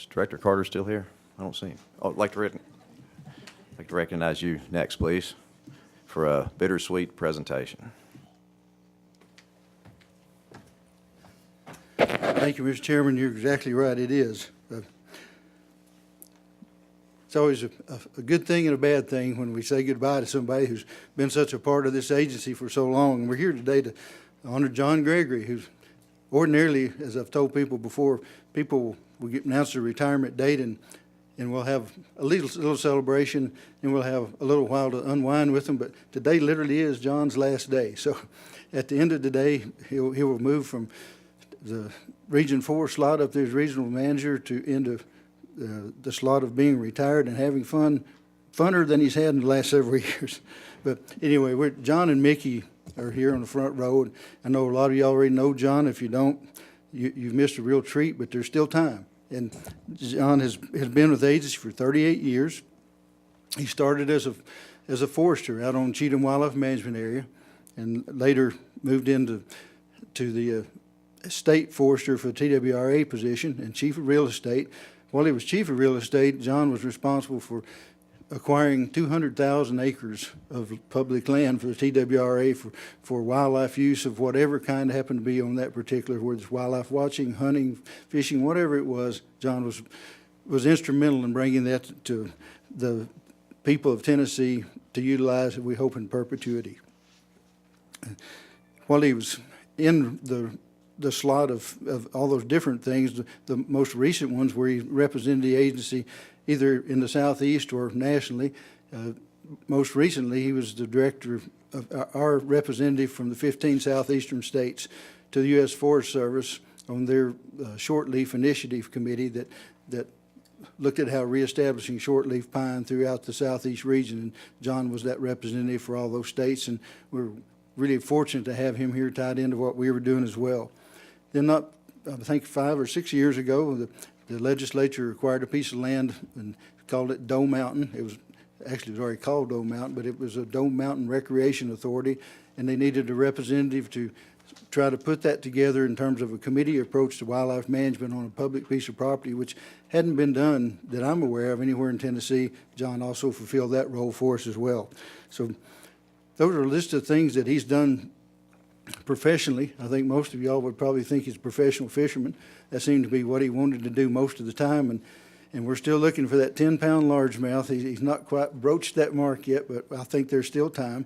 Director Carter still here? I don't see him. Oh, I'd like to recognize you next, please, for a bittersweet presentation. Thank you, Mr. Chairman. You're exactly right. It is. It's always a good thing and a bad thing when we say goodbye to somebody who's been such a part of this agency for so long. And we're here today to honor John Gregory, who's ordinarily, as I've told people before, people will announce their retirement date and we'll have a little celebration and we'll have a little while to unwind with them. But today literally is John's last day. So at the end of the day, he will move from the Region 4 slot up there as regional manager to into the slot of being retired and having funner than he's had in the last several years. But anyway, John and Mickey are here on the front row. And I know a lot of you already know John. If you don't, you've missed a real treat, but there's still time. And John has been with the agency for 38 years. He started as a forester out on Cheatham Wildlife Management Area and later moved into the state forester for the TWRA position and chief of real estate. While he was chief of real estate, John was responsible for acquiring 200,000 acres of public land for the TWRA for wildlife use of whatever kind happened to be on that particular, whether it's wildlife watching, hunting, fishing, whatever it was. John was instrumental in bringing that to the people of Tennessee to utilize, we hope, in perpetuity. While he was in the slot of all those different things, the most recent ones where he represented the agency either in the Southeast or nationally. Most recently, he was the director of our representative from the 15 southeastern states to the U.S. Forest Service on their shortleaf initiative committee that looked at how reestablishing shortleaf pine throughout the southeast region. And John was that representative for all those states, and we're really fortunate to have him here tied into what we were doing as well. Then I think 5 or 6 years ago, the legislature acquired a piece of land and called it Doe Mountain. It was already called Doe Mountain, but it was a Doe Mountain Recreation Authority, and they needed a representative to try to put that together in terms of a committee approach to wildlife management on a public piece of property, which hadn't been done that I'm aware of anywhere in Tennessee. John also fulfilled that role for us as well. So those are a list of things that he's done professionally. I think most of y'all would probably think he's a professional fisherman. That seemed to be what he wanted to do most of the time, and we're still looking for that 10-pound largemouth. He's not quite broached that mark yet, but I think there's still time.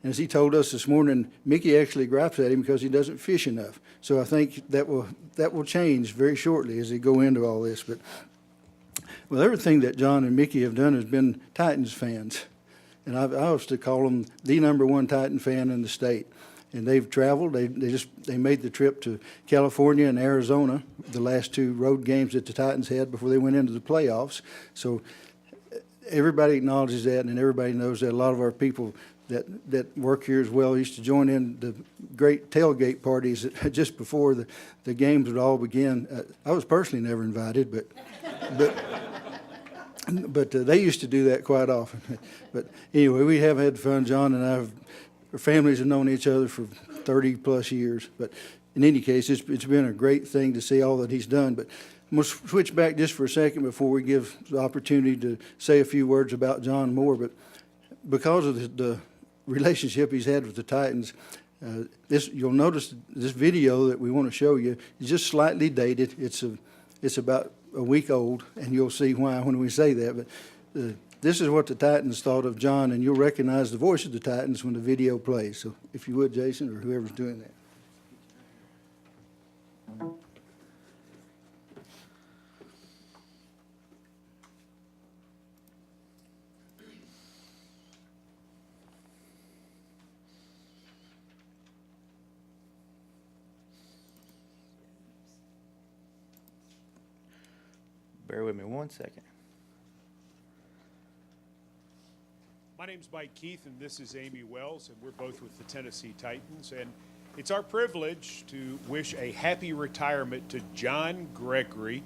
And as he told us this morning, Mickey actually gripes at him because he doesn't fish enough. So I think that will change very shortly as they go into all this. But well, everything that John and Mickey have done has been Titans fans, and I used to call them the #1 Titan fan in the state. And they've traveled. They made the trip to California and Arizona, the last 2 road games that the Titans had before they went into the playoffs. So everybody acknowledges that, and everybody knows that. A lot of our people that work here as well used to join in the great tailgate parties just before the games would all begin. I was personally never invited, but they used to do that quite often. But anyway, we have had fun. John and I our families have known each other for 30-plus years. But in any case, it's been a great thing to see all that he's done. But I'm going to switch back just for a second before we give the opportunity to say a few words about John more. But because of the relationship he's had with the Titans, you'll notice this video that we want to show you is just slightly dated. It's about a week old, and you'll see why when we say that. But this is what the Titans thought of John, and you'll recognize the voice of the Titans when the video plays. So if you would, Jason, or whoever's doing that. Bear with me 1 second. My name's Mike Keith, and this is Amy Wells, and we're both with the Tennessee Titans. And it's our privilege to wish a happy retirement to John Gregory,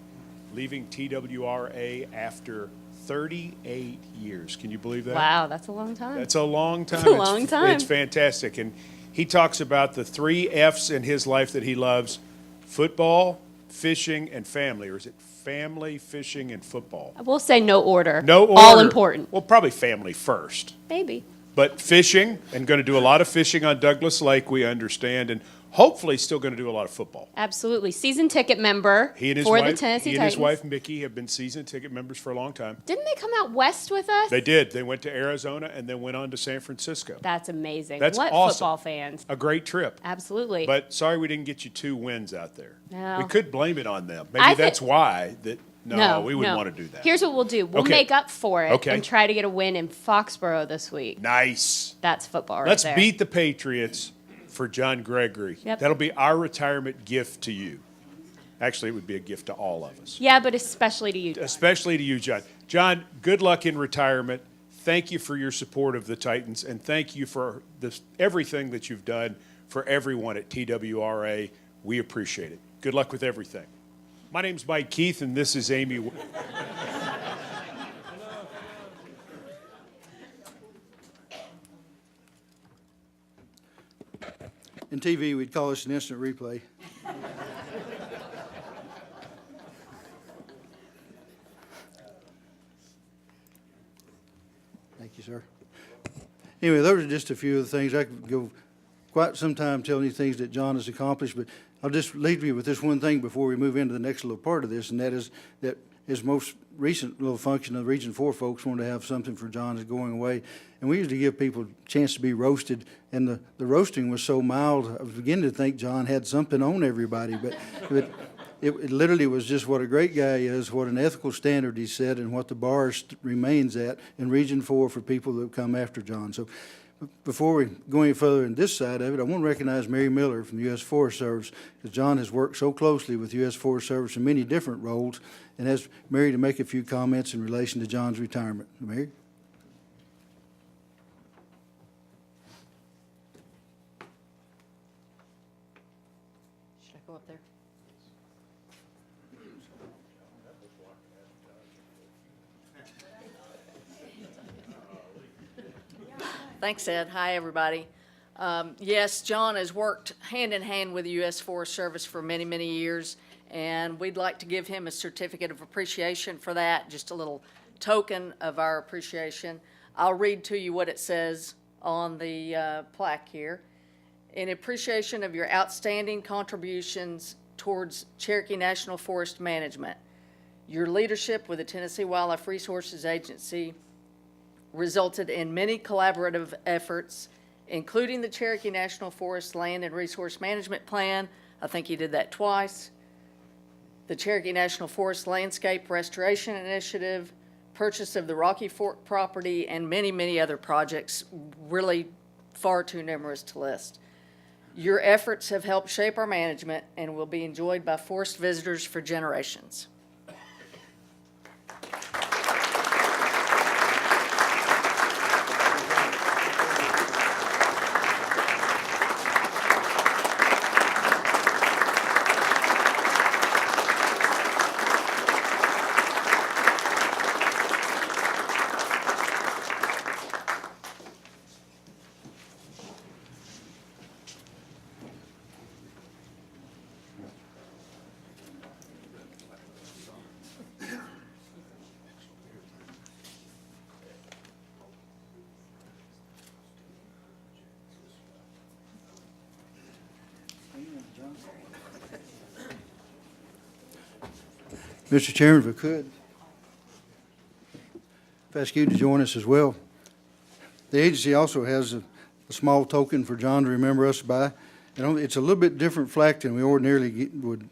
leaving TWRA after 38 years. Can you believe that? Wow, that's a long time. That's a long time. That's a long time. It's fantastic. And he talks about the 3 F's in his life that he loves: football, fishing, and family, or is it family, fishing, and football? We'll say no order. No order. All important. Well, probably family first. Maybe. But fishing, and going to do a lot of fishing on Douglas Lake, we understand, and hopefully still going to do a lot of football. Absolutely. Season ticket member He and his for wife, the Tennessee he and Titans. his wife Mickey have been season ticket members for a long time. Didn't they come out west with us? They did. They went to Arizona and then went on to San Francisco. That's amazing. That's what awesome. football fans? A great trip. Absolutely. But sorry we didn't get you 2 wins out there. No. We could blame it on them. Maybe I that's thi- why that. No, we wouldn't no. want to do that. Here's what we'll do. We'll Okay. make up for it Okay. and try to get a win in Foxborough this week. Nice. That's football right Let's there. beat the Patriots for John Gregory. Yep. That'll be our retirement gift to you. Actually, it would be a gift to all of us. Yeah, but especially to you. Especially to you, John. John, good luck in retirement. Thank you for your support of the Titans, and thank you for everything that you've done for everyone at TWRA. We appreciate it. Good luck with everything. My name's Mike Keith, and this is Amy. In TV, we'd call this an instant replay. Thank you, sir. Anyway, those are just a few of the things. I could go quite some time telling you things that John has accomplished, but I'll just leave you with this one thing before we move into the next little part of this, and that is that his most recent little function of Region 4 folks wanted to have something for John is going away. And we usually give people a chance to be roasted, and the roasting was so mild, I was beginning to think John had something on everybody, but it literally was just what a great guy is, what an ethical standard he set, and what the bar remains at in Region 4 for people that come after John. So before we go any further in this side of it, I want to recognize Mary Miller from the U.S. Forest Service, because John has worked so closely with U.S. Forest Service in many different roles, and asked Mary to make a few comments in relation to John's retirement. Mary? Should I go up there? Thanks, Ed. Hi, everybody. Yes, John has worked hand in hand with the U.S. Forest Service for many, many years, and we'd like to give him a certificate of appreciation for that, just a little token of our appreciation. I'll read to you what it says on the plaque here. In appreciation of your outstanding contributions towards Cherokee National Forest management, your leadership with the Tennessee Wildlife Resources Agency resulted in many collaborative efforts, including the Cherokee National Forest Land and Resource Management Plan. I think he did that twice. The Cherokee National Forest Landscape Restoration Initiative, purchase of the Rocky Fork property, and many, many other projects, really far too numerous to list. Your efforts have helped shape our management and will be enjoyed by forest visitors for generations. Mr. Chairman, if I could, if I ask you to join us as well. The agency also has a small token for John to remember us by. And it's a little bit different flack than we ordinarily would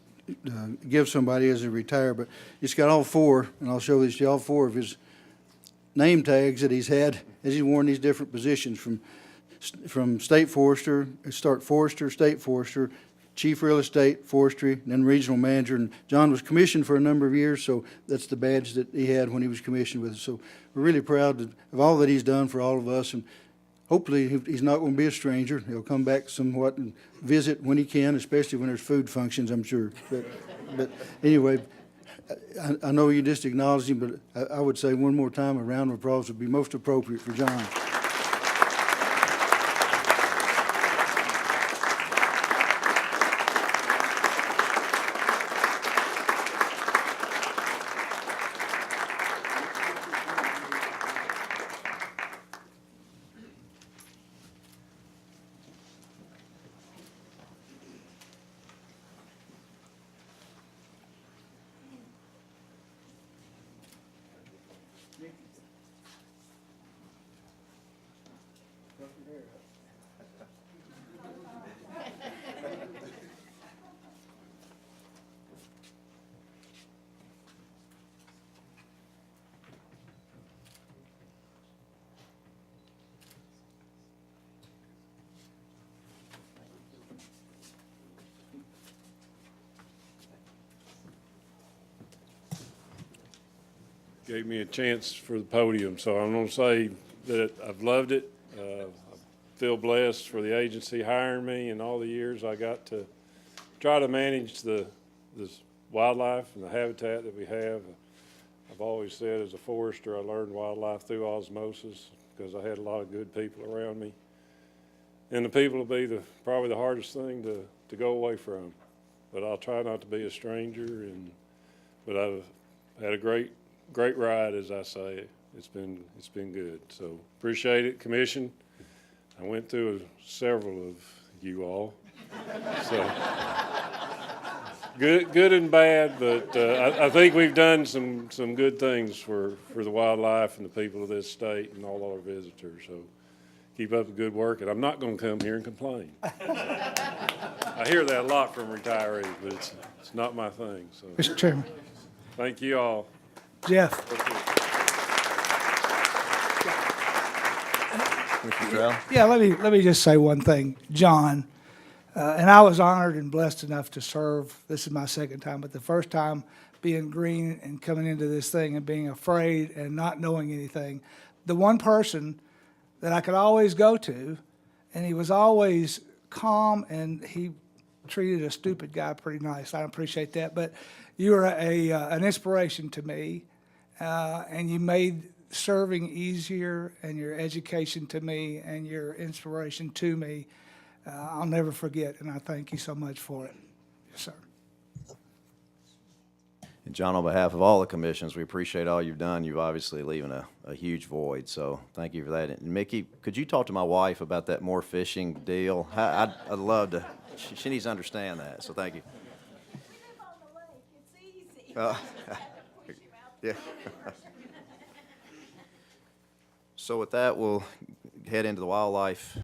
give somebody as they retire, but it's got all four, and I'll show this to you, all four of his name tags that he's had as he's worn these different positions from state forester, state forester, chief real estate, forestry, and then regional manager. And John was commissioned for a number of years, so that's the badge that he had when he was commissioned with us. So we're really proud of all that he's done for all of us, and hopefully he's not going to be a stranger. He'll come back somewhat and visit when he can, especially when there's food functions, I'm sure. But anyway, I know you just acknowledged him, but I would say one more time a round of applause would be most appropriate for John. gave me a chance for the podium. So I'm going to say that I've loved it. I feel blessed for the agency hiring me and all the years I got to try to manage this wildlife and the habitat that we have. I've always said as a forester, I learned wildlife through osmosis because I had a lot of good people around me. And the people will be probably the hardest thing to go away from. But I'll try not to be a stranger. But I've had a great ride, as I say. It's been good. So appreciate it, Commission. I went through several of you all. So good and bad, but I think we've done some good things for the wildlife and the people of this state and all our visitors. So keep up the good work, and I'm not going to come here and complain. I hear that a lot from retirees, but it's not my thing. So Mr. Chairman. thank you all. Jeff, Mr. Stroud? yeah, let me just say one thing. John, and I was honored and blessed enough to serve, this is my second time, but the first time being green and coming into this thing and being afraid and not knowing anything, the one person that I could always go to, and he was always calm, and he treated a stupid guy pretty nice. I appreciate that, but you were an inspiration to me, and you made serving easier, and your education to me, and your inspiration to me. I'll never forget, and I thank you so much for it. Yes, sir. And John, on behalf of all the commissions, we appreciate all you've done. You've obviously leaving a huge void, so thank you for that. And Mickey, could you talk to my wife about that more fishing deal? I'd love to. She needs to understand that, so thank you. We live on the lake, it's easy. Push him out Yeah. So with that, we'll head into the wildlife